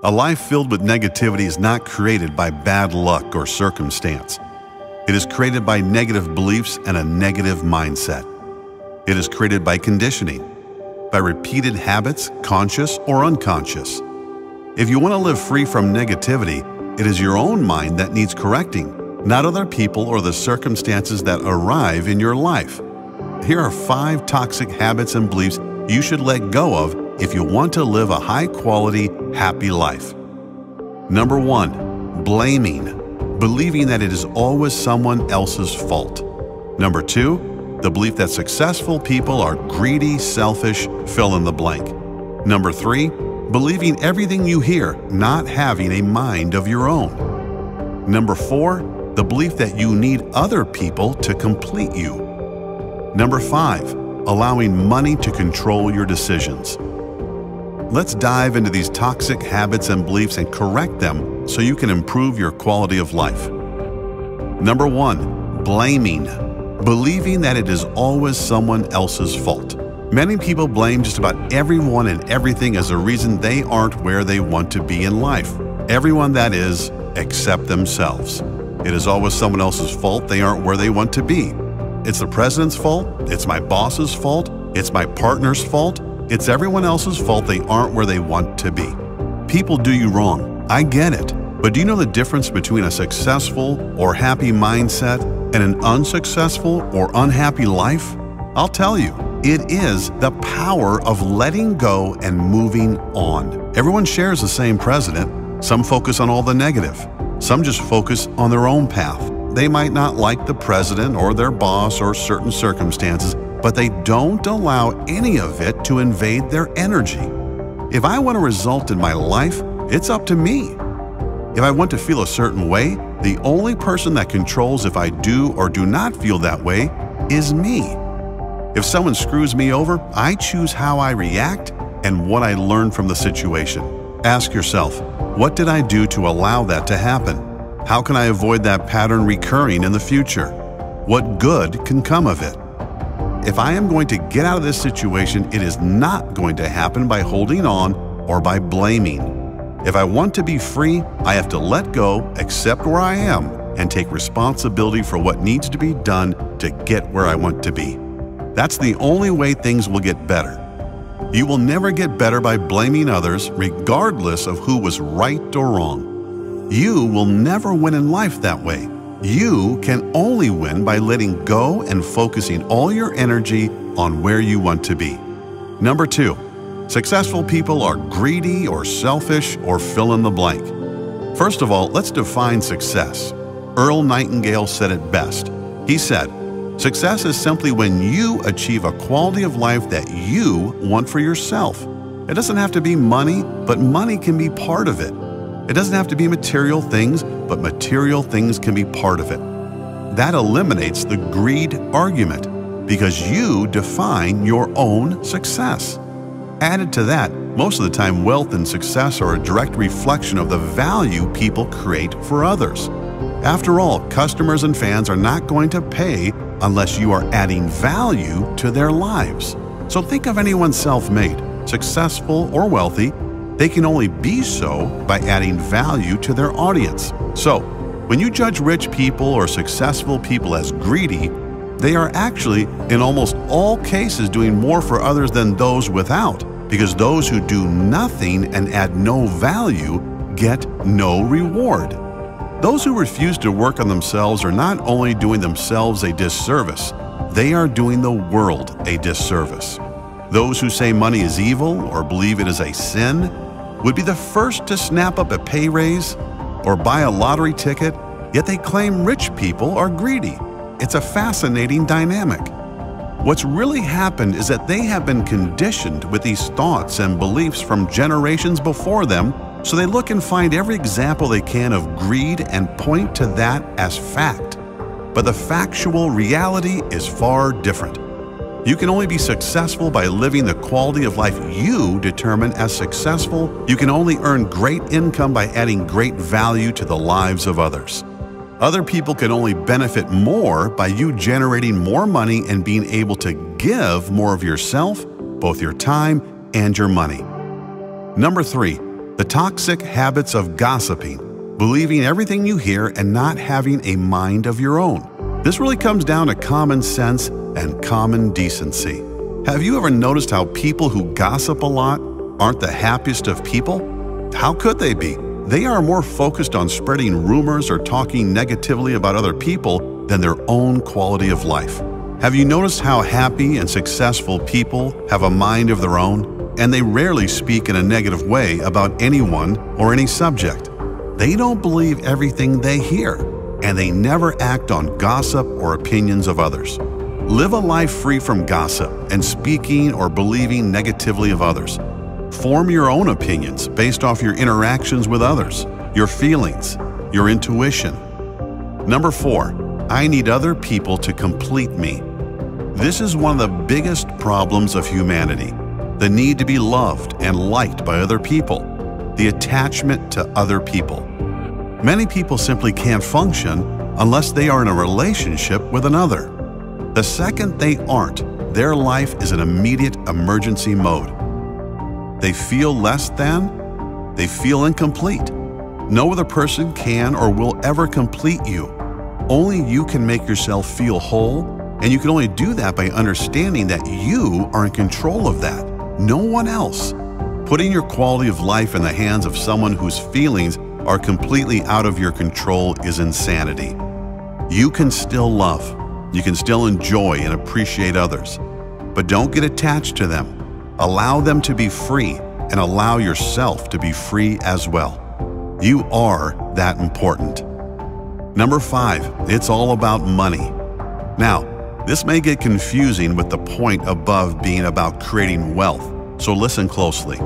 A life filled with negativity is not created by bad luck or circumstance. It is created by negative beliefs and a negative mindset. It is created by conditioning, by repeated habits, conscious or unconscious. If you want to live free from negativity, it is your own mind that needs correcting, not other people or the circumstances that arrive in your life. Here are 5 toxic habits and beliefs you should let go of if you want to live a high-quality, happy life. Number 1, blaming, believing that it is always someone else's fault. Number 2, the belief that successful people are greedy, selfish, fill in the blank. Number 3, believing everything you hear, not having a mind of your own. Number 4, the belief that you need other people to complete you. Number 5, allowing money to control your decisions. Let's dive into these toxic habits and beliefs and correct them so you can improve your quality of life. Number 1, blaming, believing that it is always someone else's fault. Many people blame just about everyone and everything as a reason they aren't where they want to be in life. Everyone, that is, except themselves. It is always someone else's fault they aren't where they want to be. It's the president's fault, it's my boss's fault, it's my partner's fault, it's everyone else's fault they aren't where they want to be. People do you wrong, I get it, but do you know the difference between a successful or happy mindset and an unsuccessful or unhappy life? I'll tell you, it is the power of letting go and moving on. Everyone shares the same president. Some focus on all the negative. Some just focus on their own path. They might not like the president or their boss or certain circumstances, but they don't allow any of it to invade their energy. If I want a result in my life, it's up to me. If I want to feel a certain way, the only person that controls if I do or do not feel that way is me. If someone screws me over, I choose how I react and what I learn from the situation. Ask yourself, what did I do to allow that to happen? How can I avoid that pattern recurring in the future? What good can come of it? If I am going to get out of this situation, it is not going to happen by holding on or by blaming. If I want to be free, I have to let go, accept where I am, and take responsibility for what needs to be done to get where I want to be. That's the only way things will get better. You will never get better by blaming others, regardless of who was right or wrong. You will never win in life that way. You can only win by letting go and focusing all your energy on where you want to be. Number 2, successful people are greedy or selfish or fill in the blank. First of all, let's define success. Earl Nightingale said it best. He said, "Success is simply when you achieve a quality of life that you want for yourself. It doesn't have to be money, but money can be part of it. It doesn't have to be material things, but material things can be part of it." That eliminates the greed argument because you define your own success. Added to that, most of the time wealth and success are a direct reflection of the value people create for others. After all, customers and fans are not going to pay unless you are adding value to their lives. So think of anyone self-made, successful or wealthy. They can only be so by adding value to their audience. So, when you judge rich people or successful people as greedy, they are actually, in almost all cases, doing more for others than those without, because those who do nothing and add no value get no reward. Those who refuse to work on themselves are not only doing themselves a disservice, they are doing the world a disservice. Those who say money is evil or believe it is a sin would be the first to snap up a pay raise or buy a lottery ticket, yet they claim rich people are greedy. It's a fascinating dynamic. What's really happened is that they have been conditioned with these thoughts and beliefs from generations before them, so they look and find every example they can of greed and point to that as fact. But the factual reality is far different. You can only be successful by living the quality of life you determine as successful. You can only earn great income by adding great value to the lives of others. Other people can only benefit more by you generating more money and being able to give more of yourself, both your time and your money. Number 3, The toxic habits of gossiping, believing everything you hear and not having a mind of your own. This really comes down to common sense and common decency. Have you ever noticed how people who gossip a lot aren't the happiest of people? How could they be? They are more focused on spreading rumors or talking negatively about other people than their own quality of life. Have you noticed how happy and successful people have a mind of their own, and they rarely speak in a negative way about anyone or any subject? They don't believe everything they hear, and they never act on gossip or opinions of others. Live a life free from gossip and speaking or believing negatively of others. Form your own opinions based off your interactions with others, your feelings, your intuition. Number 4, I need other people to complete me. This is one of the biggest problems of humanity. The need to be loved and liked by other people. The attachment to other people. Many people simply can't function unless they are in a relationship with another. The second they aren't, their life is an immediate emergency mode. They feel less than, they feel incomplete. No other person can or will ever complete you. Only you can make yourself feel whole, and you can only do that by understanding that you are in control of that, no one else. Putting your quality of life in the hands of someone whose feelings are completely out of your control is insanity. You can still love, you can still enjoy and appreciate others, but don't get attached to them. Allow them to be free and allow yourself to be free as well. You are that important. Number 5, it's all about money. Now, this may get confusing with the point above being about creating wealth, so listen closely.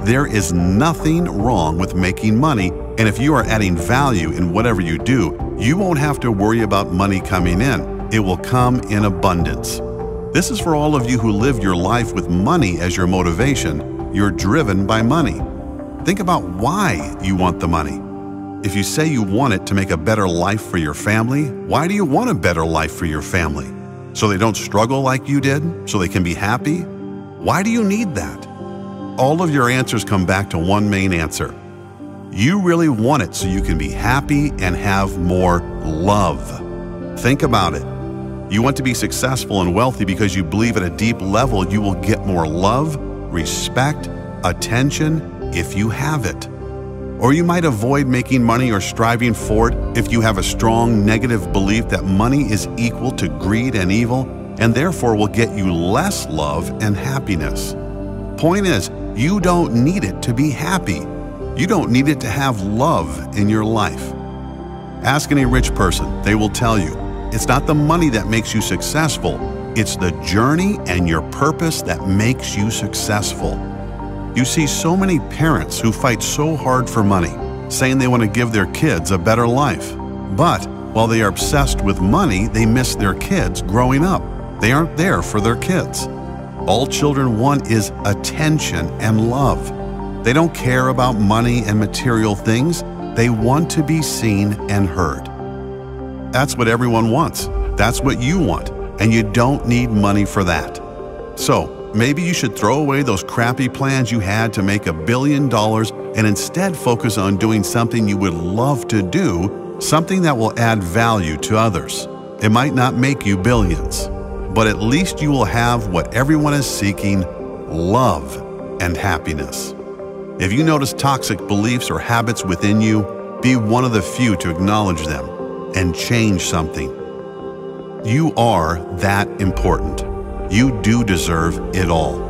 There is nothing wrong with making money, and if you are adding value in whatever you do, you won't have to worry about money coming in. It will come in abundance. This is for all of you who live your life with money as your motivation. You're driven by money. Think about why you want the money. If you say you want it to make a better life for your family, why do you want a better life for your family? So they don't struggle like you did? So they can be happy? Why do you need that? All of your answers come back to one main answer. You really want it so you can be happy and have more love. Think about it. You want to be successful and wealthy because you believe at a deep level you will get more love, respect, attention if you have it. Or you might avoid making money or striving for it if you have a strong negative belief that money is equal to greed and evil and therefore will get you less love and happiness. Point is, you don't need it to be happy. You don't need it to have love in your life. Ask any rich person, they will tell you, it's not the money that makes you successful, it's the journey and your purpose that makes you successful. You see so many parents who fight so hard for money, saying they want to give their kids a better life. But while they are obsessed with money, they miss their kids growing up. They aren't there for their kids. All children want is attention and love. They don't care about money and material things. They want to be seen and heard. That's what everyone wants. That's what you want, and you don't need money for that. So maybe you should throw away those crappy plans you had to make $1 billion and instead focus on doing something you would love to do, something that will add value to others. It might not make you billions, but at least you will have what everyone is seeking, love and happiness. If you notice toxic beliefs or habits within you, be one of the few to acknowledge them and change something. You are that important. You do deserve it all.